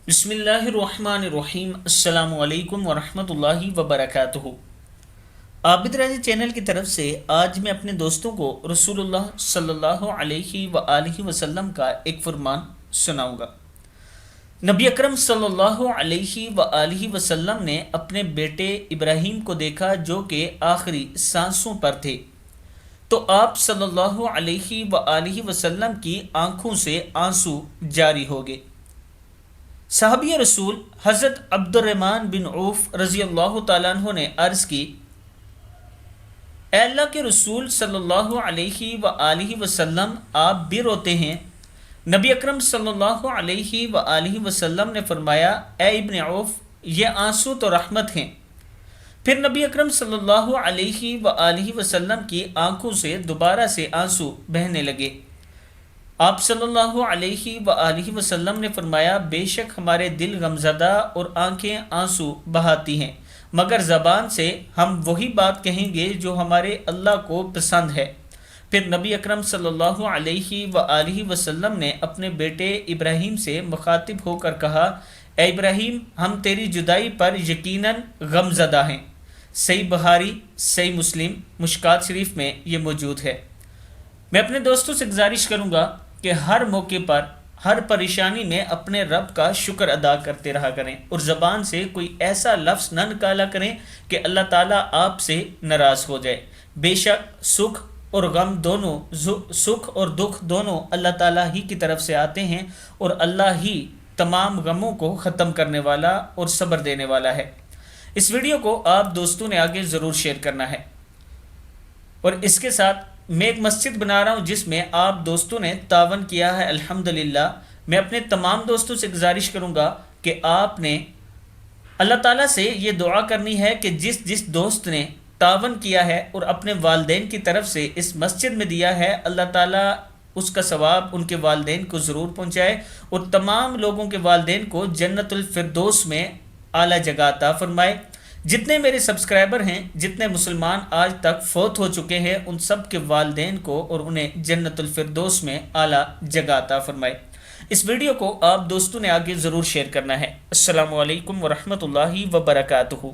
بسم اللہ الرحمن الرحیم۔ السلام علیکم ورحمۃ اللہ وبرکاتہ۔ عابد راضی چینل کی طرف سے آج میں اپنے دوستوں کو رسول اللہ صلی اللہ علیہ وآلہ وسلم کا ایک فرمان سناؤں گا۔ نبی اکرم صلی اللہ علیہ وآلہ وسلم نے اپنے بیٹے ابراہیم کو دیکھا جو کہ آخری سانسوں پر تھے، تو آپ صلی اللہ علیہ وآلہ وسلم کی آنکھوں سے آنسو جاری ہو گئے۔ صحابی رسول حضرت عبد الرحمن بن عوف رضی اللہ تعالیٰ عنہ نے عرض کی، اے اللہ کے رسول صلی اللہ علیہ وآلہ وسلم، آپ بھی روتے ہیں؟ نبی اکرم صلی اللہ علیہ وآلہ وسلم نے فرمایا، اے ابن عوف، یہ آنسو تو رحمت ہیں۔ پھر نبی اکرم صلی اللہ علیہ وآلہ وسلم کی آنکھوں سے دوبارہ سے آنسو بہنے لگے۔ آپ صلی اللہ علیہ وآلہ وسلم نے فرمایا، بے شک ہمارے دل غمزدہ اور آنکھیں آنسو بہاتی ہیں، مگر زبان سے ہم وہی بات کہیں گے جو ہمارے اللہ کو پسند ہے۔ پھر نبی اکرم صلی اللہ علیہ وآلہ وسلم نے اپنے بیٹے ابراہیم سے مخاطب ہو کر کہا، اے ابراہیم، ہم تیری جدائی پر یقیناً غمزدہ ہیں۔ صحیح بخاری، صحیح مسلم، مشکات شریف میں یہ موجود ہے۔ میں اپنے دوستوں سے گزارش کروں گا کہ ہر موقع پر، ہر پریشانی میں اپنے رب کا شکر ادا کرتے رہا کریں اور زبان سے کوئی ایسا لفظ نہ نکالا کریں کہ اللہ تعالیٰ آپ سے ناراض ہو جائے۔ بے شک سکھ اور غم دونوں، سکھ اور دکھ دونوں اللہ تعالیٰ ہی کی طرف سے آتے ہیں، اور اللہ ہی تمام غموں کو ختم کرنے والا اور صبر دینے والا ہے۔ اس ویڈیو کو آپ دوستوں نے آگے ضرور شیئر کرنا ہے، اور اس کے ساتھ میں ایک مسجد بنا رہا ہوں جس میں آپ دوستوں نے تعاون کیا ہے، الحمدللہ۔ میں اپنے تمام دوستوں سے گزارش کروں گا کہ آپ نے اللہ تعالیٰ سے یہ دعا کرنی ہے کہ جس دوست نے تعاون کیا ہے اور اپنے والدین کی طرف سے اس مسجد میں دیا ہے، اللہ تعالیٰ اس کا ثواب ان کے والدین کو ضرور پہنچائے، اور تمام لوگوں کے والدین کو جنت الفردوس میں اعلیٰ جگہ عطا فرمائے۔ جتنے میرے سبسکرائبر ہیں، جتنے مسلمان آج تک فوت ہو چکے ہیں، ان سب کے والدین کو اور انہیں جنت الفردوس میں اعلیٰ جگہ عطا فرمائے۔ اس ویڈیو کو آپ دوستوں نے آگے ضرور شیئر کرنا ہے۔ السلام علیکم ورحمۃ اللہ وبرکاتہ۔